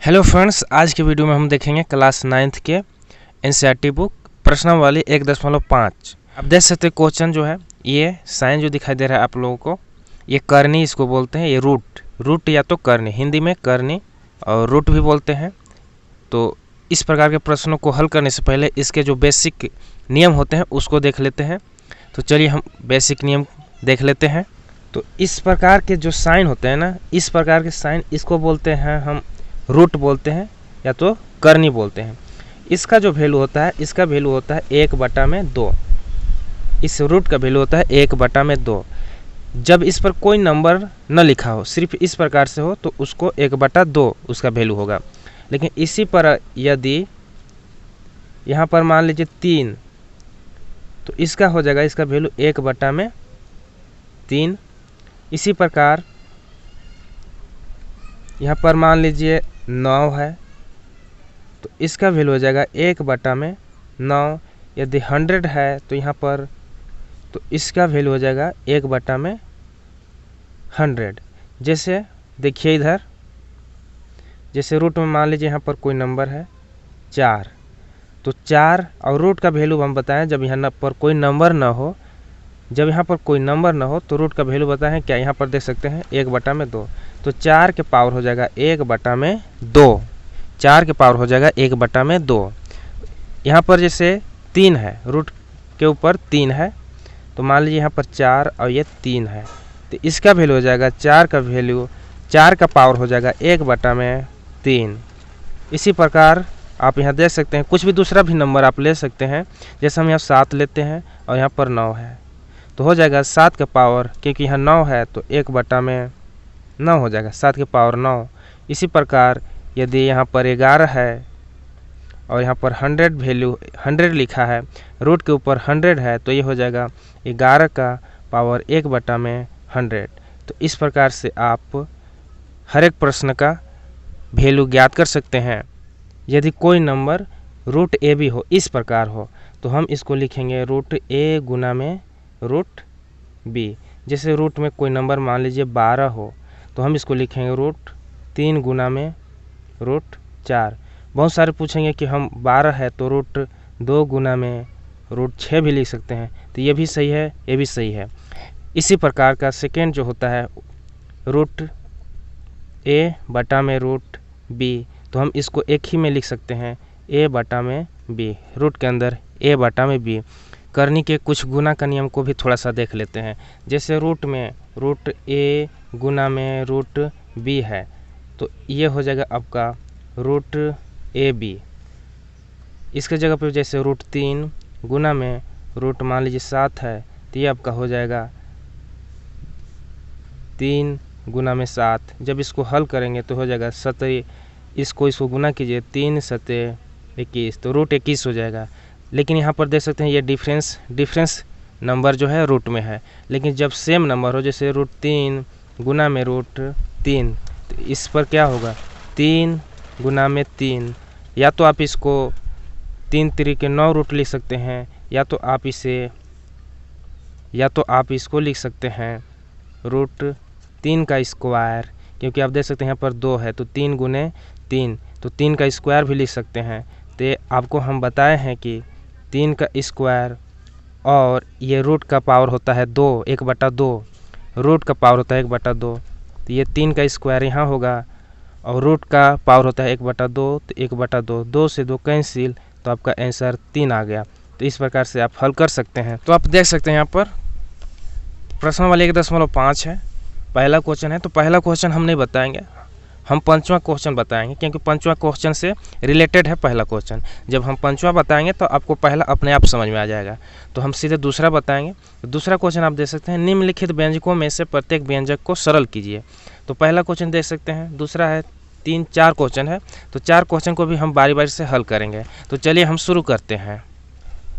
Hello friends, आज के video में हम देखेंगे क्लास 9th के एनसीईआरटी बुक प्रश्नावली 1.5। आप देख सकते हैं क्वेश्चन जो है, ये साइन जो दिखाई दे रहा है आप लोगों को, ये करनी इसको बोलते हैं। ये रूट या तो करनी, हिंदी में करनी और रूट भी बोलते हैं। तो इस प्रकार के प्रश्नों को हल करने से पहले इसके जो बेसिक नियम होते हैं उसको देख लेते हैं। तो चलिए हम बेसिक नियम देख लेते हैं। तो इस प्रकार के जो साइन होते हैं ना, इस प्रकार के साइन इसको बोलते हैं हम रूट बोलते हैं या तो करनी बोलते हैं। इसका जो वैल्यू होता है, इसका वैल्यू होता है 1/2। इस रूट का वैल्यू होता है 1/2। जब इस पर कोई नंबर न लिखा हो, सिर्फ इस प्रकार से हो, तो उसको 1/2 उसका वैल्यू होगा। लेकिन इसी पर यदि यहाँ पर मान लीजिए 3, तो इसका हो जाएगा, इसका वैल्यू 1/3। इसी प्रकार यहाँ पर मान लीजिए 9 है, तो इसका वैल्यू हो जाएगा 1/9। यदि 100 है तो यहाँ पर, तो इसका वैल्यू हो जाएगा 1/100। जैसे देखिए इधर, जैसे रूट में मान लीजिए यहाँ पर कोई नंबर है 4, तो 4 और रूट का वैल्यू हम बताएं जब यहाँ पर कोई नंबर ना हो। जब यहाँ पर कोई नंबर ना हो तो रूट का वैल्यू बताएं क्या, यहाँ पर देख सकते हैं 1/2। तो 4 के पावर हो जाएगा 1/2। 4 के पावर हो जाएगा 1/2। यहाँ पर जैसे 3 है, रूट के ऊपर 3 है, तो मान लीजिए यहाँ पर 4 और ये 3 है, तो इसका वैल्यू हो जाएगा 4 का वैल्यू, 4 का पावर हो जाएगा 1/3। इसी प्रकार आप यहाँ देख सकते हैं, कुछ भी दूसरा भी नंबर आप ले सकते हैं। जैसे हम यहाँ 7 लेते हैं और यहाँ पर 9 है, तो हो जाएगा 7 का पावर, क्योंकि यहाँ 9 है तो 1/9 हो जाएगा, 7 के पावर 9। इसी प्रकार यदि यहाँ पर 11 है और यहाँ पर 100 वैल्यू 100 लिखा है, रूट के ऊपर 100 है, तो ये हो जाएगा 11 का पावर 1/100। तो इस प्रकार से आप हर एक प्रश्न का वैल्यू ज्ञात कर सकते हैं। यदि कोई नंबर रूट ए भी हो, इस प्रकार हो, तो हम इसको लिखेंगे रूट ए गुना में रूट बी। जैसे रूट में कोई नंबर मान लीजिए 12 हो, तो हम इसको लिखेंगे रूट 3 गुना में रूट 4। बहुत सारे पूछेंगे कि हम 12 है तो रूट 2 गुना में रूट 6 भी लिख सकते हैं, तो ये भी सही है, ये भी सही है। इसी प्रकार का सेकेंड जो होता है रूट ए बटा में रूट बी, तो हम इसको एक ही में लिख सकते हैं ए बटा में बी, रूट के अंदर ए बटा में बी। करनी के कुछ गुना का नियम को भी थोड़ा सा देख लेते हैं। जैसे रूट में रूट ए गुना में रूट बी है, तो ये हो जाएगा आपका रूट ए बी। इसके जगह पे जैसे रूट 3 गुना में रूट मान लीजिए 7 है, तो ये आपका हो जाएगा 3 गुना में 7। जब इसको हल करेंगे तो हो जाएगा 7, इसको गुना कीजिए, 3 7 21, तो रूट 21 हो जाएगा। लेकिन यहाँ पर देख सकते हैं ये डिफरेंस नंबर जो है रूट में है। लेकिन जब सेम नंबर हो, जैसे रूट 3 गुना में रूट 3, तो इस पर क्या होगा 3 गुना में 3। या तो आप इसको 3 3 के 9 रूट लिख सकते हैं, या तो आप इसको लिख सकते हैं रूट 3 का स्क्वायर, क्योंकि आप देख सकते हैं यहाँ पर 2 है, तो 3 गुने 3, तो 3 का स्क्वायर भी लिख सकते हैं। तो आपको हम बताए हैं कि 3 का स्क्वायर और ये रूट का पावर होता है 2, 1/2, रूट का पावर होता है 1/2, तो ये 3 का स्क्वायर यहाँ होगा, और रूट का पावर होता है 1/2, तो 1/2, 2 से 2 कैंसिल, तो आपका आंसर 3 आ गया। तो इस प्रकार से आप हल कर सकते हैं। तो आप देख सकते हैं यहाँ पर प्रश्नावली 1.5 है, पहला क्वेश्चन है। तो पहला क्वेश्चन हम नहीं बताएंगे, हम 5वां क्वेश्चन बताएंगे, क्योंकि 5वां क्वेश्चन से रिलेटेड है पहला क्वेश्चन। जब हम 5वां बताएंगे तो आपको पहला अपने आप समझ में आ जाएगा। तो हम सीधे दूसरा बताएंगे। तो दूसरा क्वेश्चन आप देख सकते हैं, निम्नलिखित व्यंजकों में से प्रत्येक व्यंजक को सरल कीजिए। तो पहला क्वेश्चन देख सकते हैं, दूसरा है, 3 4 क्वेश्चन है। तो 4 क्वेश्चन को भी हम बारी बारी से हल करेंगे। तो चलिए हम शुरू करते हैं।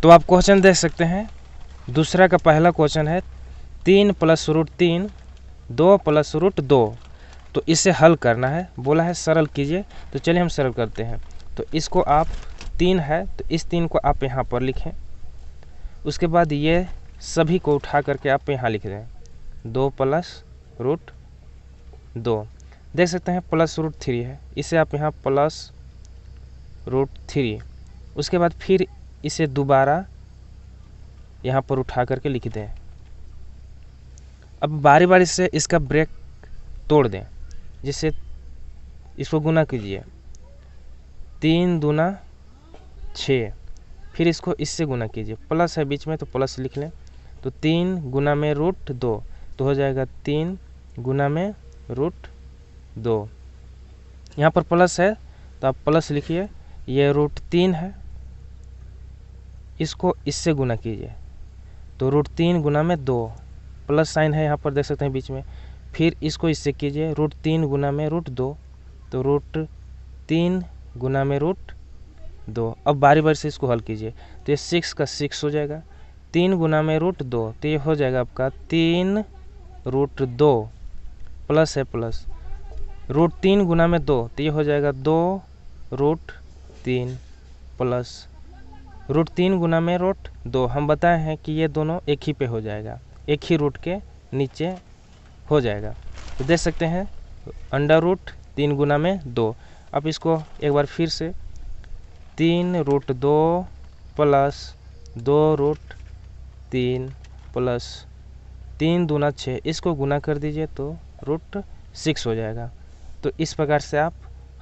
तो आप क्वेश्चन देख सकते हैं, दूसरा का पहला क्वेश्चन है 3 + √3 2 + √2, तो इसे हल करना है, बोला है सरल कीजिए। तो चलिए हम सरल करते हैं। तो इसको आप 3 है, तो इस 3 को आप यहाँ पर लिखें। उसके बाद ये सभी को उठा करके आप यहाँ लिख दें 2 + √2। देख सकते हैं +√3 है, इसे आप यहाँ +√3, उसके बाद फिर इसे दोबारा यहाँ पर उठा करके लिख दें। अब बारी बारी से इसका ब्रेक तोड़ दें, जिससे इसको गुना कीजिए, 3 दूना 6, फिर इसको इससे गुना कीजिए, प्लस है बीच में तो प्लस लिख लें, तो 3 गुना में √2 तो हो जाएगा 3 गुना में √2। यहाँ पर प्लस है तो आप प्लस लिखिए, ये √3 है, इसको इससे गुना कीजिए तो √3 गुना में 2, प्लस साइन है यहाँ पर देख सकते हैं बीच में, फिर इसको इससे कीजिए, √3 गुना में √2 तो √3 गुना में √2। अब बारी बारी से इसको हल कीजिए, तो ये 6 का 6 हो जाएगा, 3 गुना में √2 तो ये हो जाएगा आपका 3√2, प्लस है प्लस, √3 गुना में 2 तो ये हो जाएगा 2√3 प्लस √3 गुना में √2। हम बताए हैं कि ये दोनों एक ही पे हो जाएगा, एक ही रूट के नीचे हो जाएगा। तो देख सकते हैं √3 गुना में 2। अब इसको एक बार फिर से 3√2 प्लस 2√3 प्लस 3 दूना 6, इसको गुना कर दीजिए तो √6 हो जाएगा। तो इस प्रकार से आप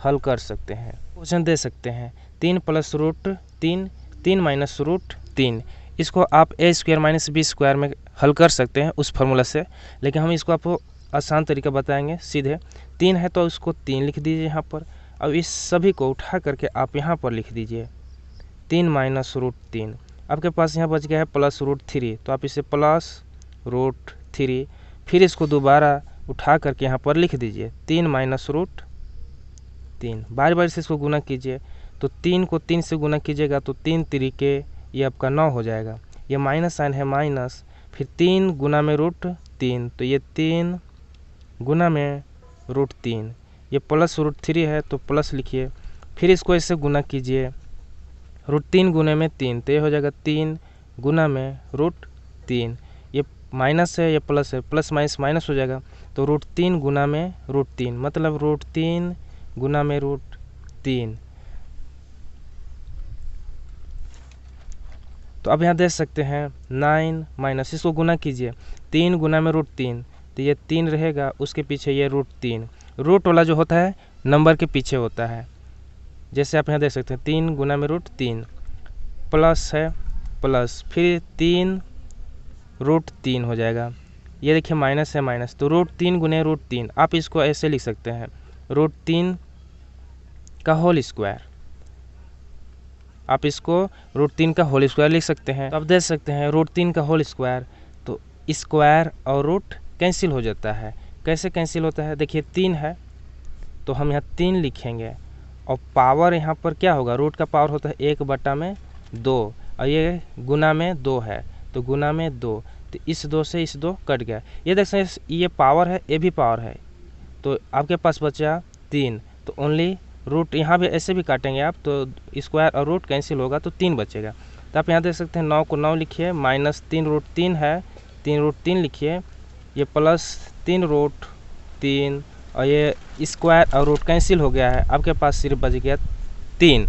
हल कर सकते हैं। क्वेश्चन दे सकते हैं 3 + √3 3 - √3, इसको आप a² - b² में हल कर सकते हैं उस फार्मूला से, लेकिन हम इसको आपको आसान तरीका बताएंगे। सीधे 3 है तो उसको 3 लिख दीजिए यहाँ पर, अब इस सभी को उठा करके आप यहाँ पर लिख दीजिए 3 - √3। आपके पास यहाँ बच गया है +√3, तो आप इसे +√3, फिर इसको दोबारा उठा करके यहाँ पर लिख दीजिए 3 - √3। बारी बारी से इसको गुना कीजिए, तो 3 को 3 से गुना कीजिएगा तो 3 तिरिके ये आपका 9 हो जाएगा, ये माइनस साइन है माइनस, फिर 3 गुना में √3 तो ये 3 गुना में √3, ये +√3 है तो प्लस लिखिए, फिर इसको ऐसे गुना कीजिए, √3 गुने में 3 तो ये हो जाएगा 3 गुना में √3, ये माइनस है ये प्लस है, प्लस माइनस माइनस हो जाएगा, तो √3 गुना में √3 मतलब √3 गुना में √3। तो अब यहाँ देख सकते हैं 9 माइनस, इसको गुना कीजिए, 3 गुना में √3 तो ये 3 रहेगा, उसके पीछे ये √3, रूट वाला जो होता है नंबर के पीछे होता है, जैसे आप यहाँ देख सकते हैं 3 गुना में √3 प्लस है प्लस, फिर 3 √3 हो जाएगा, ये देखिए माइनस है माइनस, तो √3 गुने √3 आप इसको ऐसे लिख सकते हैं √3 का होल स्क्वायर, आप इसको √3 का होल स्क्वायर लिख सकते हैं। तो आप देख सकते हैं √3 का होल स्क्वायर, तो स्क्वायर और रूट कैंसिल हो जाता है। कैसे कैंसिल होता है, देखिए 3 है तो हम यहाँ 3 लिखेंगे, और पावर यहाँ पर क्या होगा, रूट का पावर होता है 1/2, और ये गुना में 2 है तो गुना में 2, तो इस 2 से इस 2 कट गया, ये देख सकते हैं ये पावर है ये भी पावर है, तो आपके पास बचा 3, तो ओनली रूट, यहाँ भी ऐसे भी काटेंगे आप तो स्क्वायर और रूट कैंसिल होगा तो 3 बचेगा। तो आप यहाँ देख सकते हैं 9 को 9 लिखिए, -3 √3 है 3 √3 लिखिए, ये +3 और ये स्क्वायर और रूट कैंसिल हो गया है, आपके पास सिर्फ बच गया 3।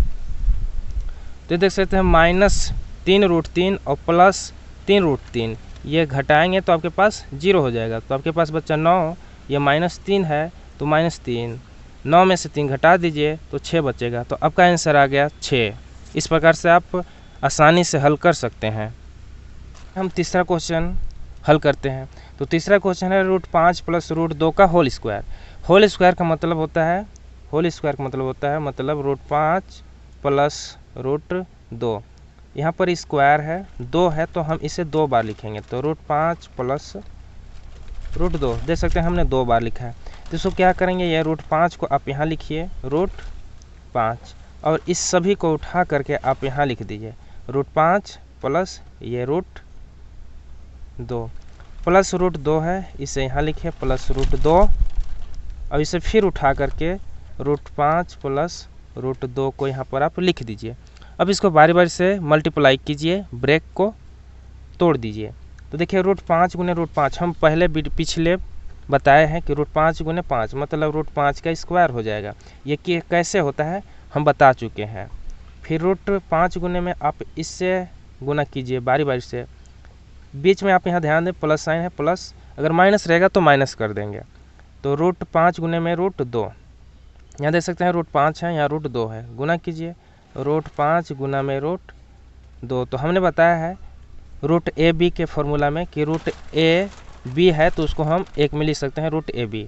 तो देख सकते हैं -3 √3 और +3 √3, ये घटाएंगे तो आपके पास 0 हो जाएगा, तो आपके पास बच्चा 9, ये -3 है तो -3, 9 में से 3 घटा दीजिए तो 6 बचेगा, तो आपका आंसर आ गया 6। इस प्रकार से आप आसानी से हल कर सकते हैं। हम तीसरा क्वेश्चन हल करते हैं। तो तीसरा क्वेश्चन है √5 + √2 का होल स्क्वायर। होल स्क्वायर का मतलब होता है, मतलब √5 + √2, यहाँ पर स्क्वायर है 2 है तो हम इसे 2 बार लिखेंगे, तो √5 + √2 देख सकते हैं हमने 2 बार लिखा है। तो इसको क्या करेंगे, ये √5 को आप यहाँ लिखिए √5, और इस सभी को उठा करके आप यहाँ लिख दीजिए √5 प्लस ये √2 प्लस √2 है, इसे यहाँ लिखिए प्लस √2, और इसे फिर उठा करके √5 प्लस √2 को यहाँ पर आप लिख दीजिए। अब इसको बारी बारी से मल्टीप्लाई कीजिए, ब्रेक को तोड़ दीजिए। तो देखिए √5 गुने √5 हम पहले पिछले बताए हैं कि √5 गुने 5 मतलब √5 का स्क्वायर हो जाएगा। ये कि कैसे होता है हम बता चुके हैं। फिर √5 गुने में आप इससे गुना कीजिए बारी बारी से। बीच में आप यहाँ ध्यान दें प्लस साइन है, प्लस अगर माइनस रहेगा तो माइनस कर देंगे। तो √5 गुने में √2, यहाँ देख सकते हैं √5 है, यहाँ √2 है, गुना कीजिए √5 गुना में √2। तो हमने बताया है √AB के फॉर्मूला में कि √AB है तो उसको हम 1 में लिख सकते हैं √AB।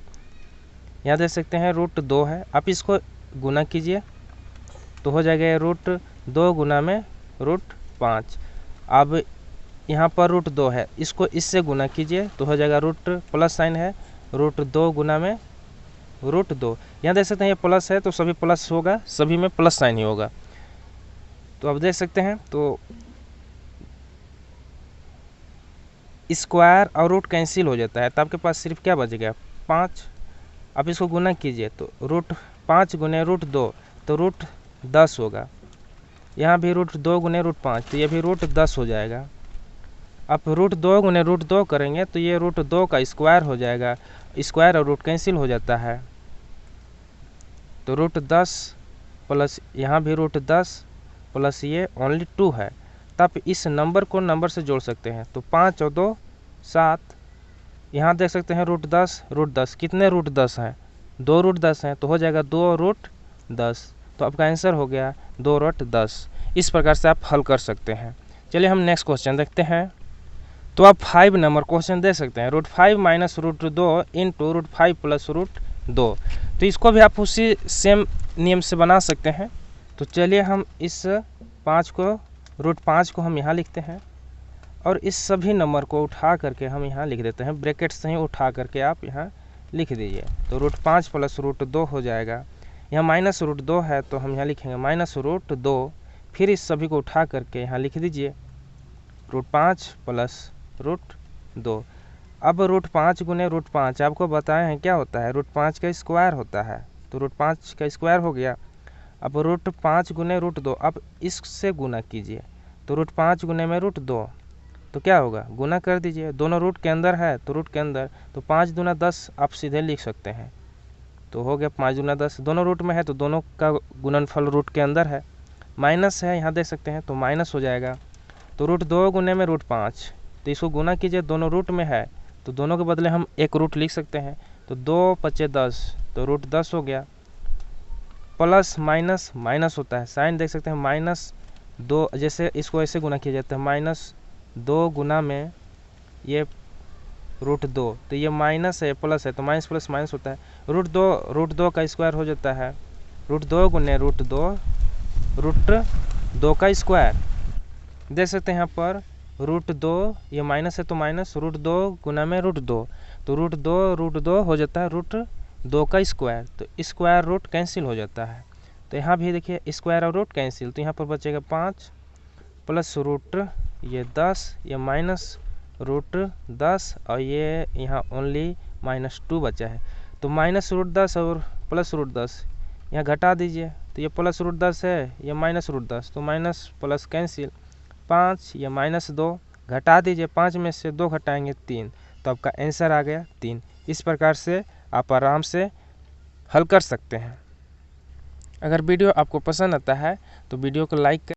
यहाँ देख सकते हैं √2 है, आप इसको गुना कीजिए तो हो जाएगा √2 गुना में √5। अब यहाँ पर √2 है, इसको इससे गुना कीजिए तो हो जाएगा प्लस साइन है √2 गुना में √2। यहाँ देख सकते हैं ये प्लस है तो सभी प्लस होगा, सभी में प्लस साइन ही होगा। तो अब देख सकते हैं तो स्क्वायर और रूट कैंसिल हो जाता है, तो आपके पास सिर्फ क्या बचेगा 5। अब इसको गुना कीजिए तो √5 गुने √2 तो √10 होगा। यहाँ भी √2 गुने √5 तो ये भी √10 हो जाएगा। अब √2 गुने √2 करेंगे तो ये √2 का स्क्वायर हो जाएगा, स्क्वायर और रूट कैंसिल हो जाता है। तो √10 प्लस यहाँ भी √10 प्लस ये ओनली 2 है, तब इस नंबर को नंबर से जोड़ सकते हैं। तो 5 और 2 7, यहाँ देख सकते हैं √10 कितने √10 हैं 2 √10 हैं, तो हो जाएगा 2 √10। तो आपका आंसर हो गया 2 √10। इस प्रकार से आप हल कर सकते हैं। चलिए हम नेक्स्ट क्वेश्चन देखते हैं। तो आप 5 नंबर क्वेश्चन दे सकते हैं √5 माइनस √2 इंटू √5 प्लस √2। तो इसको भी आप उसी सेम नियम से बना सकते हैं। तो चलिए हम इस 5 को √5 को हम यहाँ लिखते हैं और इस सभी नंबर को उठा करके हम यहाँ लिख देते हैं, ब्रैकेट से ही उठा करके आप यहाँ लिख दीजिए। तो √5 प्लस √2 हो जाएगा। यहाँ माइनस √2 है तो हम यहाँ लिखेंगे माइनस √2, फिर इस सभी को उठा करके यहाँ लिख दीजिए √5 प्लस √2। अब √5 गुने √5 आपको बताए हैं क्या होता है, √5 का स्क्वायर होता है, तो √5 का स्क्वायर हो गया। अब √5 गुने √2, अब इससे गुना कीजिए तो √5 गुने में √2 तो क्या होगा, गुना कर दीजिए, दोनों रूट के अंदर है तो रूट के अंदर, तो 5 दूना 10 आप सीधे लिख सकते हैं। तो हो गया 5 दूना 10, दोनों रूट में है तो दोनों का गुणनफल रूट के अंदर है। माइनस है यहाँ देख सकते हैं तो माइनस हो जाएगा। तो √2 गुने में √5, तो इसको गुना कीजिए, दोनों रूट में है तो दोनों के बदले हम एक रूट लिख सकते हैं। तो 2 5 10 तो √10 हो गया। प्लस माइनस माइनस होता है, साइन देख सकते हैं -2, जैसे इसको ऐसे गुना किया जाता है -2 गुना में ये √2, तो ये माइनस है प्लस है तो माइनस प्लस माइनस होता है। √2 का स्क्वायर हो जाता है, √2 गुने √2 का स्क्वायर देख सकते हैं यहाँ पर √2, ये माइनस है तो माइनस, √2 गुना में √2 तो √2 हो जाता है √2 का स्क्वायर, तो स्क्वायर रूट कैंसिल हो जाता है। तो यहाँ भी देखिए स्क्वायर और रूट कैंसिल, तो यहाँ पर बचेगा 5 प्लस ये 10, ये माइनस √10 और ये यहाँ ओनली -2 बचा है। तो -√10 और प्लस √10 यहाँ घटा दीजिए, तो ये प्लस √10 है, ये -√10 तो माइनस प्लस कैंसिल, 5 ये -2 घटा दीजिए, 5 में से 2 घटाएंगे 3, तो आपका आंसर आ गया 3। इस प्रकार से आप आराम से हल कर सकते हैं। अगर वीडियो आपको पसंद आता है तो वीडियो को लाइक